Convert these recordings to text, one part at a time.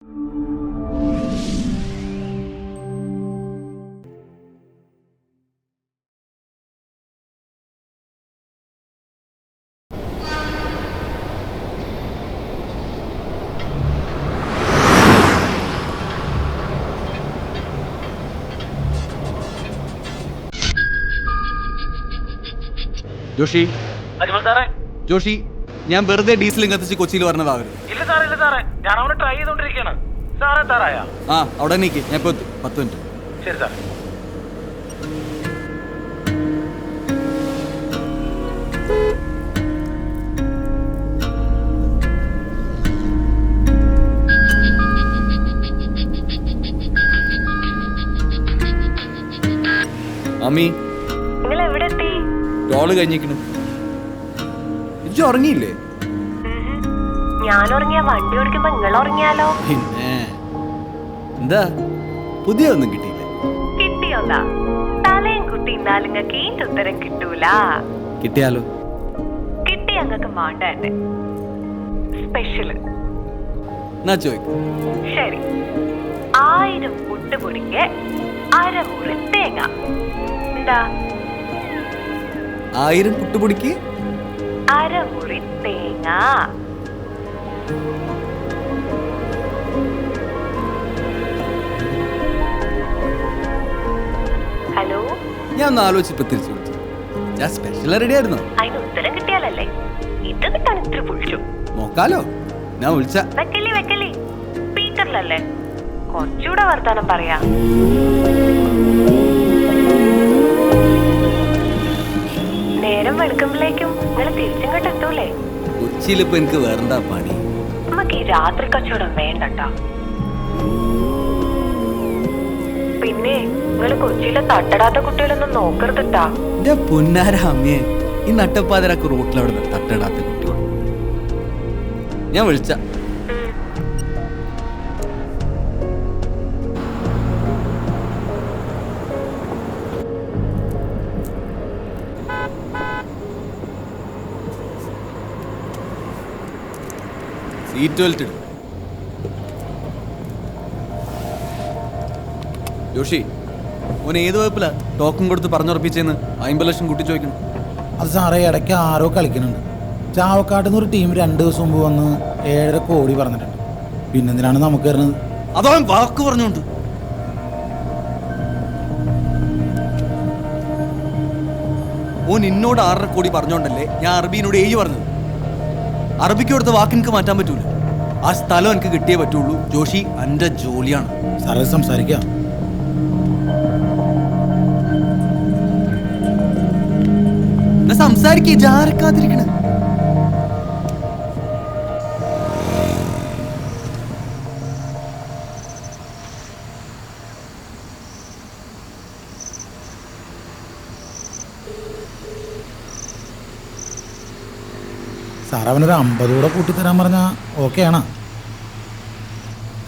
ജോഷി, ജോഷി, ഞാൻ വെറുതെ ഡീസലും കത്തിച്ച് കൊച്ചിയിൽ പറഞ്ഞതാവരുത്. ഇല്ല സാറേ, ഞാൻ അവനെ ട്രൈ ചെയ്തോണ്ടിരിക്കുകയാണ്. സാറേ എത്താറായാ? ആ, അവിടെ നീക്ക്, ഞാൻ ഇപ്പൊ 10 മിനിറ്റ്. ശരി സാർ. അമ്മി, നിങ്ങൾ എവിടെ എത്തി? ടോള് കഴിഞ്ഞിരിക്കണ്. ഇജ്ജ് ഉറങ്ങിയില്ലേ? ഞാൻ ഉറങ്ങിയ വണ്ടി ഓടിക്കുമ്പോ നിങ്ങൾ ഉറങ്ങിയാലോ? പിന്നെ എന്താ പുതിയ ഒന്നും കിട്ടിയില്ല? കിട്ടിയോന്നാ തലയും കുട്ടി ഇന്നാലും നിങ്ങൾക്ക് ഈ ഉത്തരം കിട്ടൂല. കിട്ടിയാലോ? കിട്ടി ഞങ്ങൾക്ക് മാണ്ടേ സ്പെഷ്യല്. എന്നാ ചോദിക്കും. ശരി, 1000 പുട്ടുപൊടിക്ക് അരമുറി തേങ്ങ. എന്താ? 1000 പുട്ടുപൊടിക്ക് അരമുറി തേങ്ങ. ഹലോ, ഞാൻ ഒന്ന് ആലോചിച്ചപ്പോ തിരിച്ചു വിളിച്ചു. ഞാൻ സ്പെഷ്യൽ റെഡി ആയിരുന്നു. അതിന് ഉത്തരം കിട്ടിയാലല്ലേ ഇത് കിട്ടാൻ ഇത്ര വിളിച്ചു. നോക്കാലോ, ഞാൻ വിളിച്ച. വെക്കല്ലേ സ്പീക്കറിലല്ലേ, കുറച്ചുകൂടെ വർത്താനം പറയാ. നേരം വെളുക്കുമ്പോഴേക്കും നിങ്ങൾ തിരിച്ചും കണ്ടെത്തൂലേ? കൊച്ചിയിലിപ്പോ എനിക്ക് വേറെന്താ പണി? നമുക്ക് ഈ രാത്രി കച്ചവടം വേണ്ടട്ടാ. പിന്നെ നിങ്ങൾ കൊച്ചിയിലെ തട്ടടാത്ത കുട്ടികളൊന്നും നോക്കരുതട്ടാ. എന്റെ പൊന്നാര അമ്മയെ, ഈ നട്ടപ്പാതിരാക്ക് റോട്ടിലവിടെ തട്ടടാത്ത കുട്ടികൾ. ഞാൻ വിളിച്ച. സീറ്റ് ബെൽറ്റ് ഇടും. ജോഷി, ഓൻ ഏത് വകുപ്പിലാ ടോക്കൺ കൊടുത്ത് പറഞ്ഞുറപ്പിച്ചെന്ന് 50 ലക്ഷം കൂട്ടി ചോദിക്കണം. അത് സാറേ, ഇടയ്ക്ക് ആരോ കളിക്കുന്നുണ്ട്. ചാവക്കാട് നിന്ന് ഒരു ടീം 2 ദിവസം മുമ്പ് വന്ന് 7.5 കോടി പറഞ്ഞിട്ടുണ്ട്. പിന്നെന്തിനാണ് നമുക്ക് വരുന്നത്? അതോ വാക്ക് പറഞ്ഞോണ്ട്. ഓൻ എന്നോട് 6.5 കോടി പറഞ്ഞോണ്ടല്ലേ ഞാൻ അറബിനോട് 7 പറഞ്ഞത്. അറബിക്ക് കൊടുത്ത വാക്ക് എനിക്ക് മാറ്റാൻ പറ്റൂല. ആ സ്ഥലം എനിക്ക് കിട്ടിയേ പറ്റുള്ളൂ. ജോഷി, എന്റെ ജോലിയാണ്. സാറേ സംസാരിക്കാം. സംസാരിക്കേ, ജാരക്കാതിരിക്കണ. സാർ അവനൊരു 50 കൂടെ കൂട്ടിത്തരാൻ പറഞ്ഞാൽ ഓക്കെ ആണ്?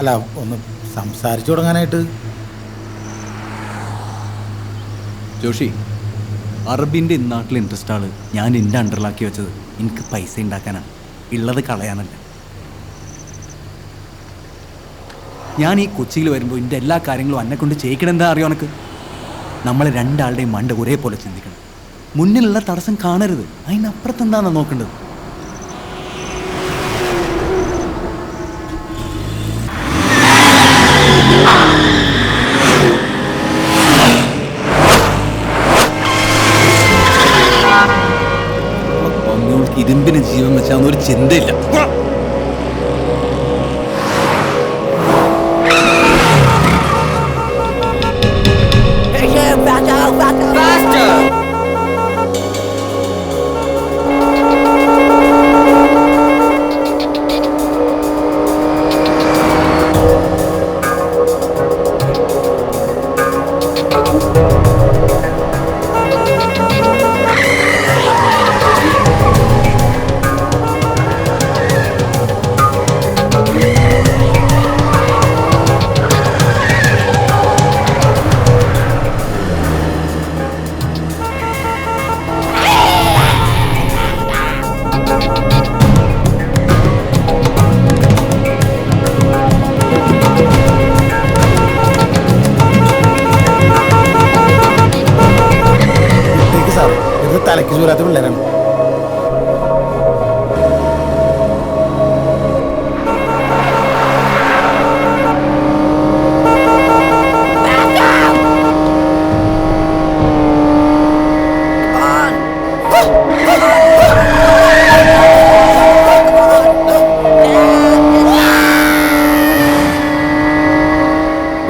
അല്ല, ഒന്ന് സംസാരിച്ചു തുടങ്ങാനായിട്ട്. ജോഷി, അറബിൻ്റെ ഇന്നാട്ടിലെ ഇൻട്രസ്റ്റ് ആള് ഞാൻ എൻ്റെ അണ്ടറിലാക്കി വെച്ചത് എനിക്ക് പൈസ ഉണ്ടാക്കാനാണ്, ഉള്ളത് കളയാനല്ല. ഞാൻ ഈ കൊച്ചിയിൽ വരുമ്പോൾ എൻ്റെ എല്ലാ കാര്യങ്ങളും എന്നെ കൊണ്ട് ചെയ്യിക്കണം. എന്താ അറിയോ എനക്ക്? നമ്മളെ രണ്ടാളുടെയും മണ്ട ഒരേപോലെ ചിന്തിക്കണം. മുന്നിലുള്ള തടസ്സം കാണരുത്, അതിനപ്പുറത്ത് എന്താണെന്ന് നോക്കേണ്ടത്. ഇരുമ്പിന് ജീവൻ വെച്ചാൽ ഒരു ചിന്തയില്ല.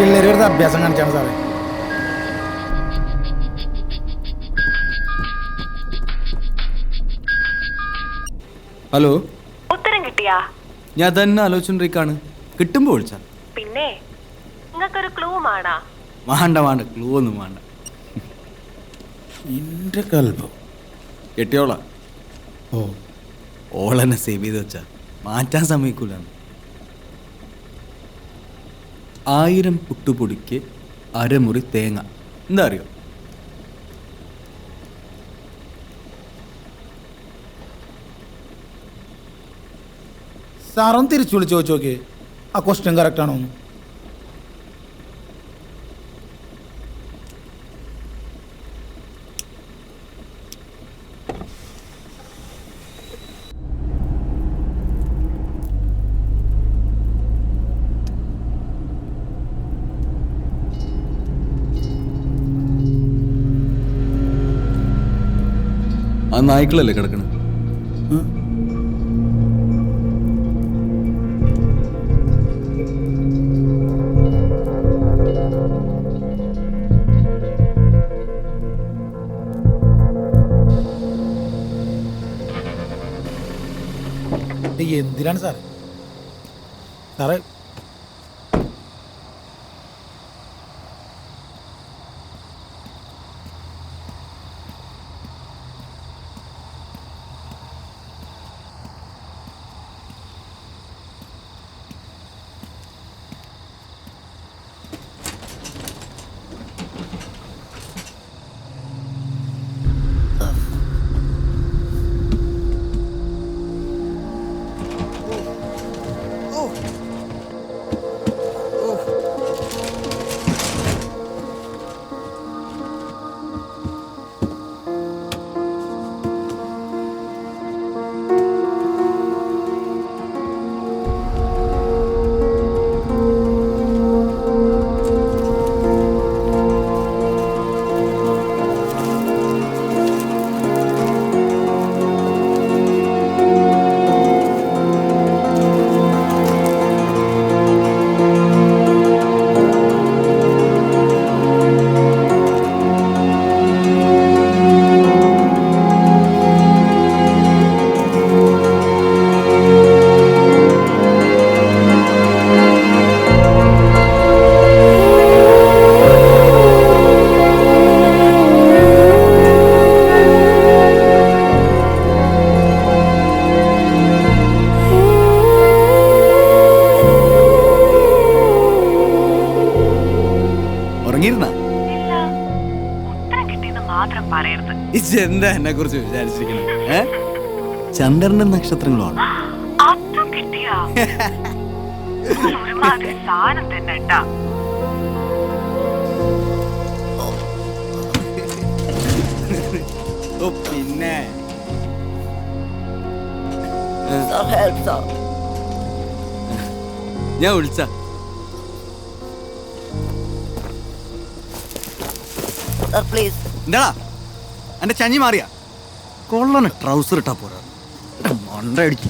പിള്ളേർ വെറുതെ അഭ്യാസം കാണിച്ചാണ് സാറേ. ഹലോ, ഉത്തരം കിട്ടിയാ? ഞാൻ തന്നെ ആലോചിച്ചോണ്ടിരിക്കാണ്. കിട്ടുമ്പോ വിളിച്ചാ. പിന്നെ നിങ്ങൾക്കൊരു ക്ലൂ വേണാ? വേണ്ട, ക്ലൂ ഒന്നും വേണ്ട. എന്റെ കൽബം കെട്ടിയോളാ. ഓ, ഓളെന്നെ സേവ് ചെയ്ത് വെച്ചാ മാറ്റാൻ സമ്മതിക്കൂല. 1000 പുട്ടുപൊടിക്ക് അരമുറി തേങ്ങ. എന്താ അറിയോ? സാറൊന്ന് തിരിച്ചു വിളിച്ച് ചോദിച്ചു നോക്കിയേ, ആ ക്വസ്റ്റ്യൻ കറക്റ്റ് ആണോ? ആ നായ്ക്കളല്ലേ കിടക്കണത്? എന്തിനാണ് സാറേ? സാറേ എന്താ എന്നെ കുറിച്ച് വിചാരിച്ചിരിക്കണേ? ചന്ദ്രന്റെ നക്ഷത്രങ്ങളാണ്. പിന്നെ ഞാൻ വിളിച്ച എന്താടാ എന്റെ ചഞ്ഞി മാറിയാ? കൊള്ളനെ ട്രൗസർ ഇട്ടാ പോരാ, മണ്ട അടിച്ചു.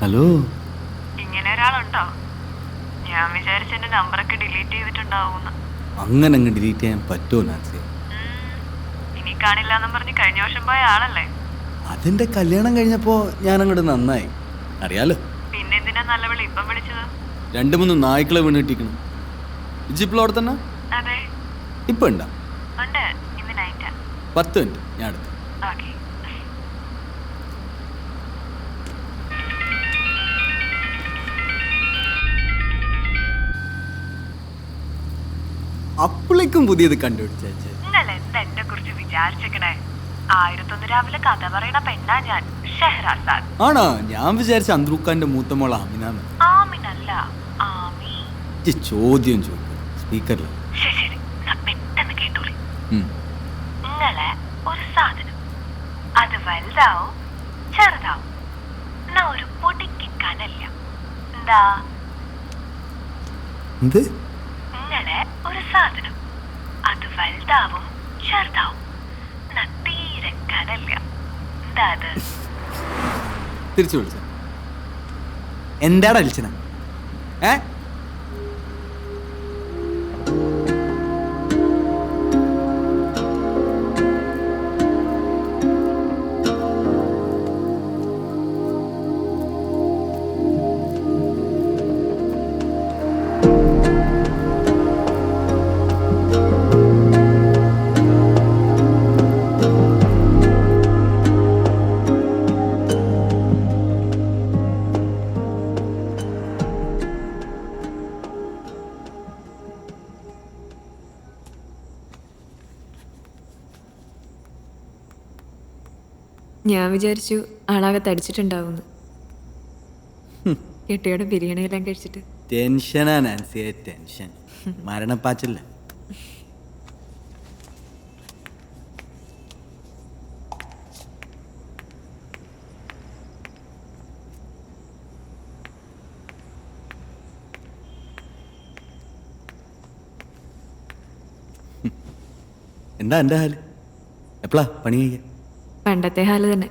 ഹലോ, ഇങ്ങനെ ഒരാളുണ്ടോ? ഞാൻ വിചാരിച്ച എന്റെ നമ്പറൊക്കെ ഡിലീറ്റ് ചെയ്തിട്ടുണ്ടാവും. അങ്ങനെ അങ്ങ് ഡിലീറ്റ് ചെയ്യാൻ പറ്റുമോ നാൻസി? ഇനി കാണില്ലാന്ന് പറഞ്ഞ് കഴിഞ്ഞ വർഷം പോയ ആളല്ലേ? അതിന്റെ കല്യാണം കഴിഞ്ഞപ്പോ ഞാൻ അങ്ങോട്ട് നന്നായി, അറിയാലോ. പിന്നെന്തിനാ നല്ല വിളി ഇപ്പം വിളിച്ചത്? 2-3 നായ്ക്കളെ വീണ് കിട്ടിക്കണം. ജിപ്പിലോടെ തന്നെ? അതെ. ഇപ്പൊ ഉണ്ടാ? ഉണ്ട്, ഇന്ന് നൈറ്റാ. 10 മിനിറ്റ് ഞാൻ അടുത്ത്. ഓക്കെ. അപ്പോഴേക്കും പുതിയത് കണ്ടുപിടിച്ചേ. നിങ്ങൾ എന്താ എന്നെ കുറിച്ച് വിചാരിച്ചേക്കണേ? 1001 രാവിലെ കഥ പറയണ പെണ്ണാ ഞാൻ, ഷെഹ്റാസാദ്. ആണോ? ഞാൻ വിചാരിച്ച അന്ത്രൂഖാന്റെ മൂത്ത മോൾ ആമിനാന്ന്. ആമിനല്ല, ആമി. ചോദ്യം ചോദിക്കും സ്പീക്കറിൽ. ശരി, പെട്ടെന്ന് കേട്ടോളി. നിങ്ങളെ ഒരു സാധനം, അത് വലുതാവും ചെറുതാവും, എന്നാ ഒരു പൊടിക്ക് കനല്ല. എന്താ എന്ത്? നിങ്ങളെ ഒരു സാധനം അത് വലുതാവും ചെറുതാവും തീരെ കനല്ല. എന്താ അത്? തിരിച്ചു വിളിച്ച എന്താടാ അലിച്ചന? ഞാൻ വിചാരിച്ചു ആളാകെ തടിച്ചിട്ടുണ്ടാവുന്നു. കെട്ടിയോടെ ബിരിയാണി എല്ലാം കഴിച്ചിട്ട്. ടെൻഷനാ നാൻസിയെ, ടെൻഷൻ. മരണപ്പാച്ചല്ല. എന്താ എൻ്റെ ഹാല്? എപ്പോഴാ പണി കഴിയാ? പണ്ടത്തെ ഹാല് തന്നെ.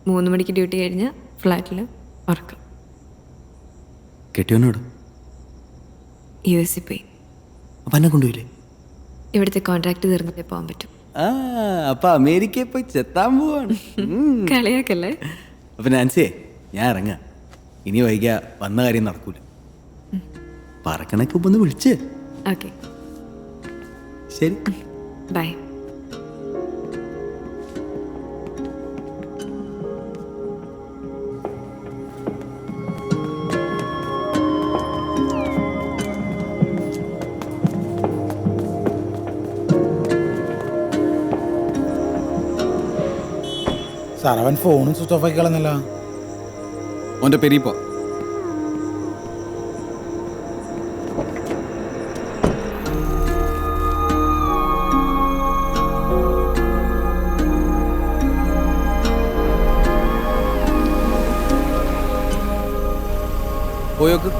3 മണിക്ക് ഡ്യൂട്ടി കഴിഞ്ഞാൽ ഫ്ലാറ്റിൽ ഉറക്കം. കെട്ടിയോനോട് US പോയി. അപ്പം എന്നെ കൊണ്ടുപോയില്ലേ? ഇവിടുത്തെ കോൺട്രാക്ട് തീർന്നിട്ടേ പോകാൻ പറ്റും. അപ്പൊ അമേരിക്കയിൽ പോയി ചെത്താൻ പോവാണ്. കളിയാക്കല്ലേ? അപ്പൊ നാൻസിയെ, ഞാൻ ഇറങ്ങാം. ഇനി വൈകിയ വന്ന കാര്യം നടക്കൂല. പറക്കണൊക്കെ ഒന്ന് വിളിച്ച്. ഓക്കെ, ശരി, ബൈ. സാർ, അവൻ ഫോണും സ്വിച്ച് ഓഫ് ആക്കി കളഞ്ഞല്ല. ഓൻ്റെ പെരീപ്പോ പോയോക്ക്.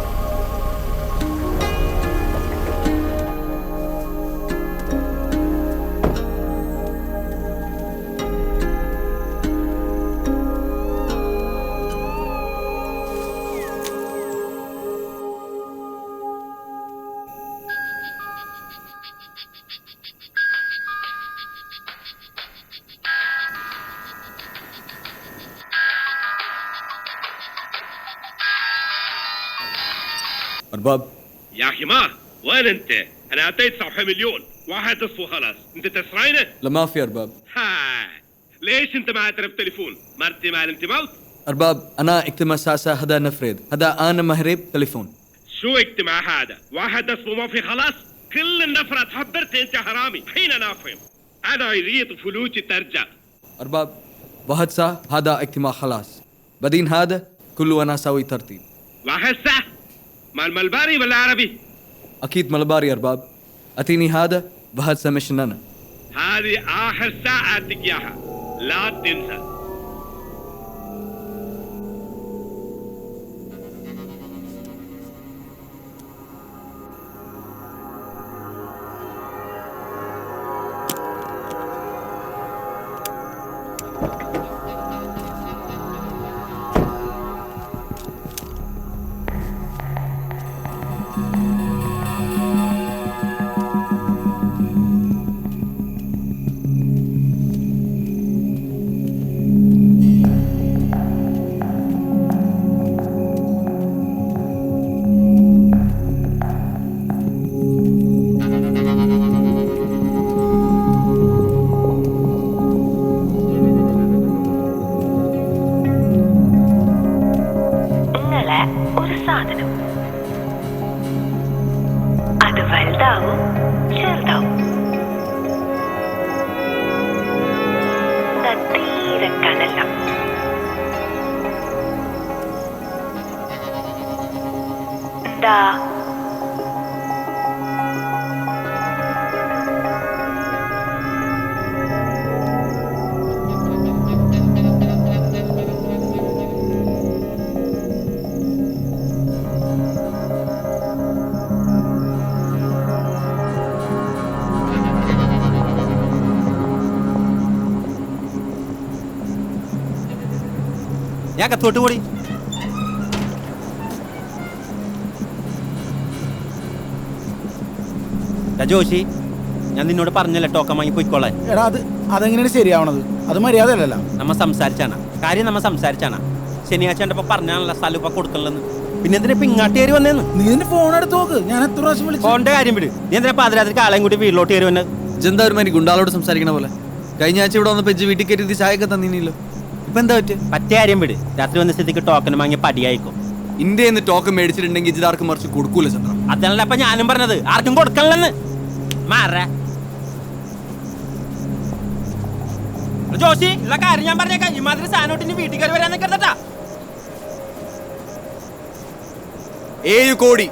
أرباب يا حمار، وين انت؟ انا اعطيت 7 مليون، واحد نصف وخلاص، انت تسرعينه؟ لا ما في أرباب. هاي ليش انت ما تعرف تليفون؟ مرتي مال انت موت؟ أرباب أنا اجتماع ساسة، هذا نفريد، هذا أنا مهرب تليفون. شو اجتماع هذا؟ واحد نصف وما في خلاص؟ كل النفرة تحبرت انت حرامي، حين انا افهم. انا اريد فلوسي ترجع. أرباب واحد ساعة، هذا اجتماع خلاص، بعدين هذا كله أنا أسوي ترتيب. واحد ساعة؟ مال ملباري ولا عربي؟ أكيد ملباري أرباب. أتيني هذا بهذا سمشن أنا. هذه آخر ساعة أعطيك إياها، لا تنسى. അകത്തോട്ട് കൂടി. ജോഷി, ഞാൻ നിന്നോട് പറഞ്ഞല്ലേ ടോക്കൺ വാങ്ങി പോയിക്കോളാൻ. എടാ അതെങ്ങനെയാണ് ശരിയാവണത്? അത് മര്യാദ അല്ലല്ലോ. നമ്മ സംസാരിച്ചാണ് ശനിയാഴ്ച എൻ്റെ പറഞ്ഞാണല്ലോ സ്ഥലം ഇപ്പൊ കൊടുക്കണെന്ന്. പിന്നെ എന്തിനാ ഇപ്പൊ ഇങ്ങോട്ട് കയറി വന്നേന്ന്? നീ നിന്റെ ഫോൺ എടുത്ത് നോക്ക്. ഞാൻ എത്ര പ്രാവശ്യം വിളിച്ചു. ഫോണിന്റെ കാര്യം വിട്. നീ എന്തിനാ പാതിരാത്രിക്ക് ആളെയും കൂടി വീട്ടിലോട്ട് കയറി വന്നത്? ഇജെന്താ ഒരുമാതിരി ഗുണ്ടാളോട് സംസാരിക്കണ പോലെ? കഴിഞ്ഞ ആഴ്ച ഇവിടെ വന്നപ്പോ ഇജ്ജ് വീട്ടിൽ കയറ്റി ചായയൊക്കെ തന്നീനല്ലോ. ഇപ്പൊ എന്താ പറ്റിയ കാര്യം വിട്. രാത്രി വന്ന സ്ഥിതിക്ക് ടോക്കൺ വാങ്ങി പടിയായിക്കോ. ഇന്ത്യയിൽ ടോക്കൺ മേടിച്ചിട്ടുണ്ടെങ്കിൽ ഇജ്ജ് ആർക്കും മറിച്ച് കൊടുക്കൂല ചന്ദ്ര. അതല്ല അപ്പൊ ഞാനും പറഞ്ഞത്, ആർക്കും കൊടുക്കണെന്ന്. മാറ ജോഷി, ഉള്ള കാര്യം ഞാൻ പറഞ്ഞേക്കാം. ഈ മാതിരി സാധനോട്ടിന് വീട്ടിൽ കയറി വരാൻ നിൽക്കണ്ടാ. 7 കോടി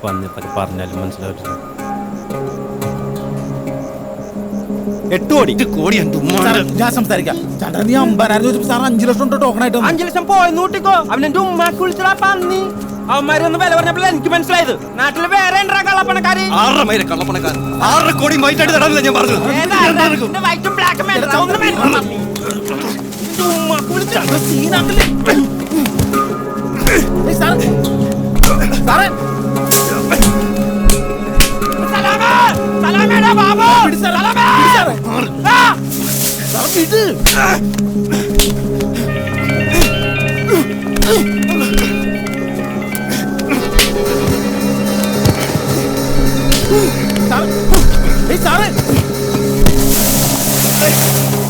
വന്നപ്പോ പറഞ്ഞാലും മനസ്സിലാവില്ല. 8 കോടി ഞാൻ സംസാരിക്കാം. ചേട്ടാ നീ 50,000 ചോദിച്ചപ്പോ സാർ 5 ലക്ഷം ടോക്കൺ ആയിട്ട് 5 ലക്ഷം പോയെന്ന് കൂട്ടിക്കോ. അവനെന്റെ ഉമ്മാക്ക് വിളിച്ചാ പന്നി. അവന്മാരൊന്ന് വില പറഞ്ഞപ്പോൾ എനിക്ക് മനസ്സിലായത് നാട്ടില് വേറെ കള്ളപ്പണക്കാര്. 6 കോടി വൈറ്റായിട്ട് തടാനില്ല ഞാൻ പറഞ്ഞു. വൈറ്റും ബ്ലാക്കും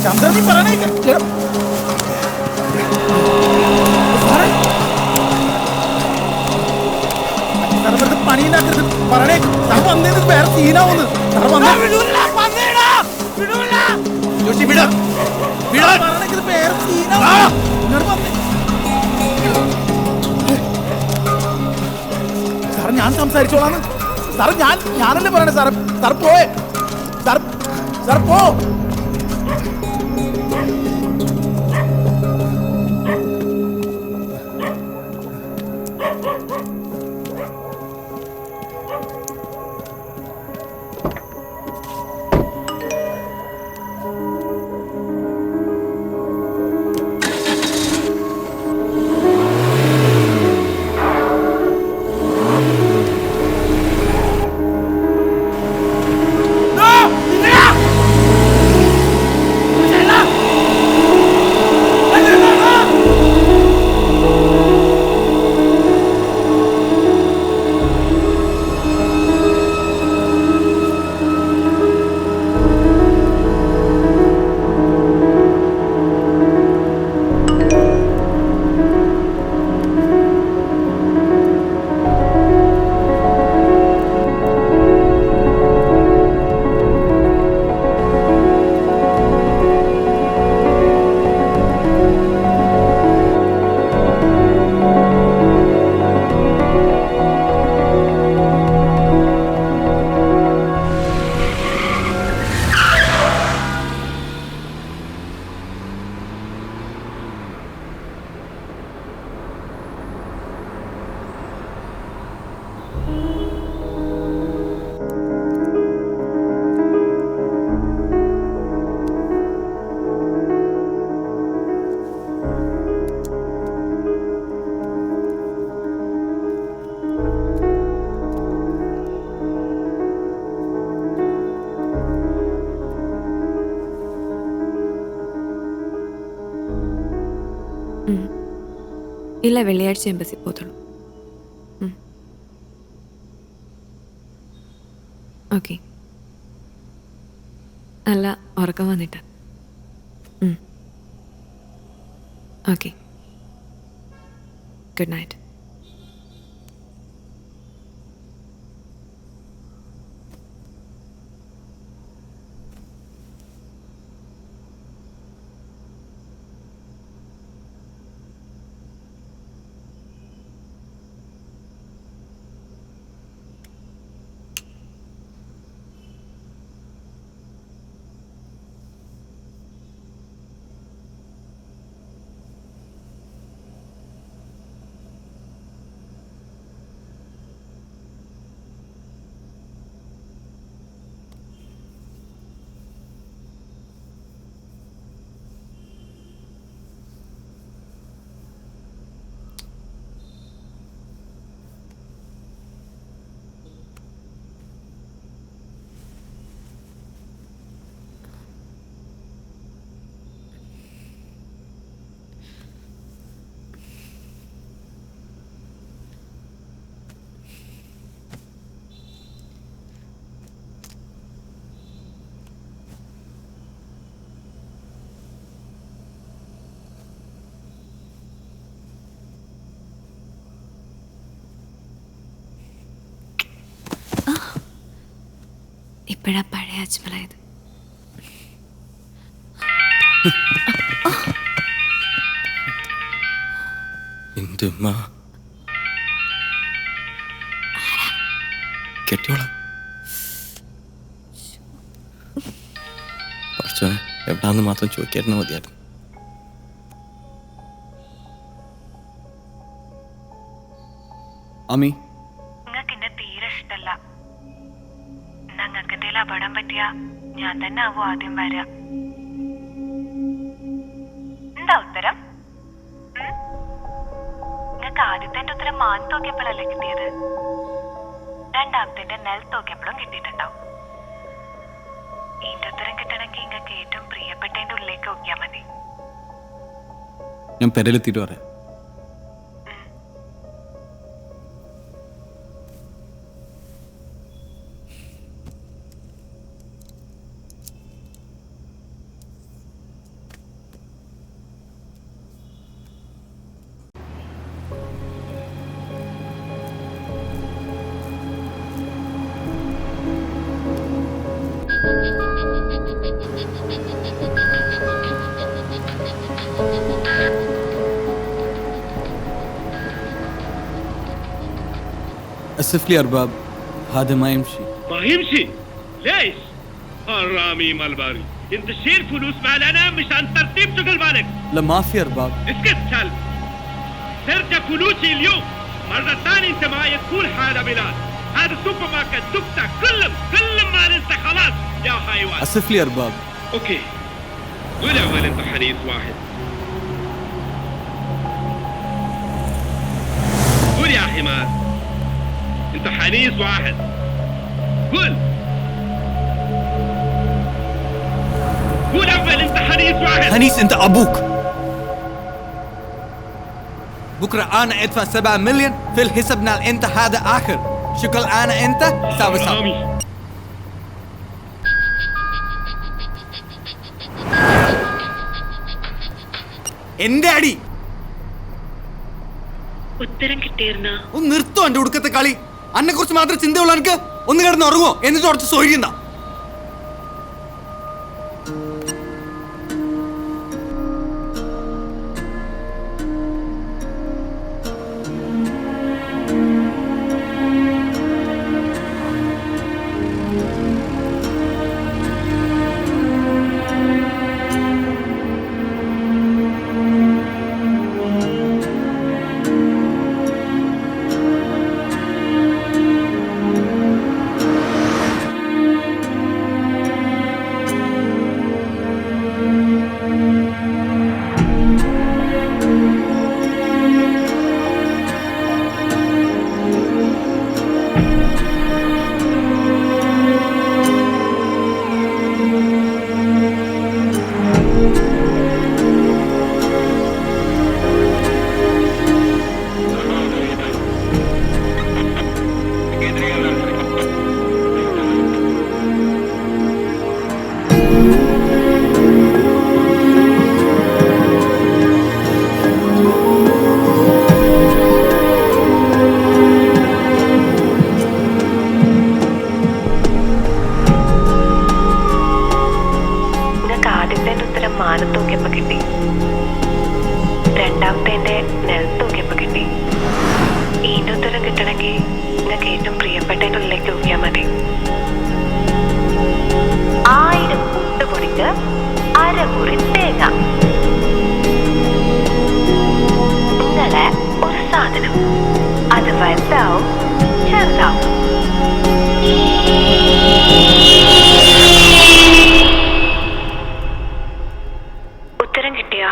ചന്ദ്രൻ പറയണേ പണിയുണ്ടാക്കരുത്. പറയണേ സാർ വന്നേത് വേറെ സീനാവുന്നു. സാർ വന്നേ വേറെ സീനാവും. സാർ ഞാൻ സംസാരിച്ചോളാന്ന്. സാർ ഞാനല്ലേ പറയണേ. സാർ പോയേ. സാർ പോ. ഇല്ല, വെള്ളിയാഴ്ച എംബസി പോത്തുള്ളൂ. ഓക്കെ. അല്ല, ഉറക്കം വന്നിട്ട്. Okay, good night. ഇപ്പോഴാ പഴയ അജ്മലായത്. എൻ്റെ ഉമ്മ കെട്ടിയോളാം. പഠിച്ചോനെ എവിടാന്ന് മാത്രം ചോദിക്കായിരുന്നു മതിയായിരുന്നു. അമ്മി നിങ്ങൾക്ക് എന്നെ തീരെ ഇഷ്ടല്ല. നിങ്ങൾക്ക് എന്തെങ്കിലും അപകടം പറ്റിയ ഞാൻ തന്നെ ആവും ആദ്യം വരിക. എന്താ ഉത്തരം? നിങ്ങൾക്ക് ആദ്യത്തെ ഉത്തരം മാൻ നോക്കിയപ്പോഴല്ലേ കിട്ടിയത്? രണ്ടാമത്തെ നിലത്ത് നോക്കിയപ്പോഴും കിട്ടിയിട്ടുണ്ടാവും. ഇതിന്റെ ഉത്തരം കിട്ടണമെങ്കിൽ നിങ്ങൾക്ക് ഏറ്റവും പ്രിയപ്പെട്ടതിന്റെ ഉള്ളിലേക്ക് നോക്കിയാൽ മതി. ഞാൻ പെരലെത്തിയിട്ട് പറയാം. اسف لي ارباب هذا ما يمشي. ما يمشي ليش؟ حرامي مالباري انت تشيل فلوس معنا مشان ترتيب شغل مالك. لا ما في ارباب. اسكت كلب. ترجع فلوسي اليوم مرة ثانية انت معي تقول هذا بلاد. هذا السوبر ماركت دكتك كلهم مال انت خلاص يا حيوان. اسف لي ارباب. اوكي قول اول انت حديث واحد. قول يا حمار انت حنيس واحد. قول اول انت حنيس واحد. هنيس انت ابوك. بكره انا ادفع 7 مليون في الحساب نال انت هذا اخر. شكل انا انت ساوي ساوي. എന്റെ അടി ഉത്തരം കിട്ടിയിരുന്ന ഒന്ന് നിർത്തോ എന്റെ ഒടുക്കത്തെ കളി. അന്നെ കുറിച്ച് മാത്രം ചിന്തയുള്ള എനിക്ക് ഒന്ന് കിടന്ന് ഉറങ്ങോ എന്നിട്ട് കുറച്ച് സോയിരിന്ന. മാനത്ത് നോക്കിയപ്പോ കിട്ടി. രണ്ടാമത്തെ നിലത്ത് നോക്കിയപ്പോ കിട്ടി. ഇതിന്റെ ഉത്തരം കിട്ടണമെങ്കിൽ നിങ്ങൾക്ക് ഏറ്റവും പ്രിയപ്പെട്ടതിന്റെ ഉള്ളിലേക്ക് നോക്കിയാൽ മതി. 1000 കൂട്ടുപൊടിക്ക് അരമുറി തേങ്ങ. നിങ്ങളെ ഒരു സാധനം അത് വലുതാവും ചെറുതാവും. ഉത്തരം കിട്ടിയ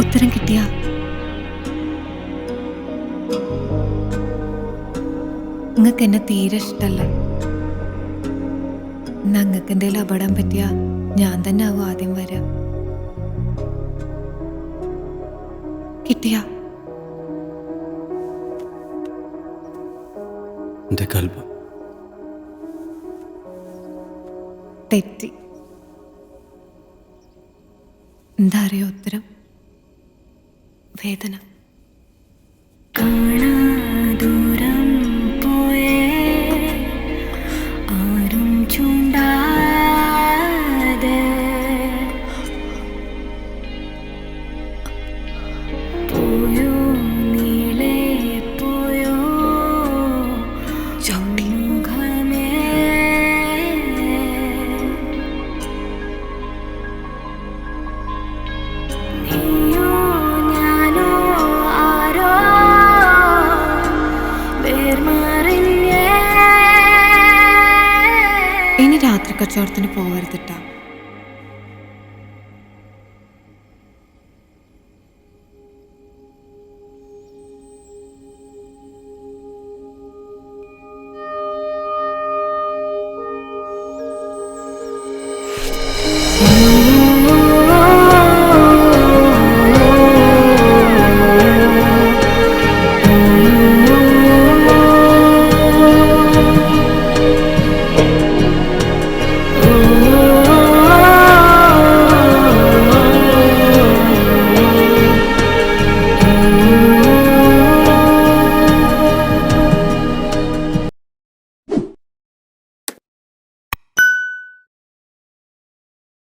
ഉത്തരം കിട്ടിയ നിങ്ങൾക്ക് എന്നെ തീരെ ഇഷ്ടല്ല. നിങ്ങൾക്ക് എന്തെങ്കിലും അപകടം പറ്റിയ ഞാൻ തന്നെ ആവും ആദ്യം വരാം. കിട്ടിയ എൻ്റെ കൽബ് തെറ്റി. എന്താ അറിയോ ഉത്തരം? വേദന. ദൂരം പോയേ ആരും ചൂണ്ടാതെ പോയോ നീളെ പോയോ ചൗമുഖമേ. നീയോ ഞാനോ ആരോ വേർമാറിഞ്ഞേ. ഇനി രാത്രി കച്ചവടത്തിന് പോകരുതിട്ടാ.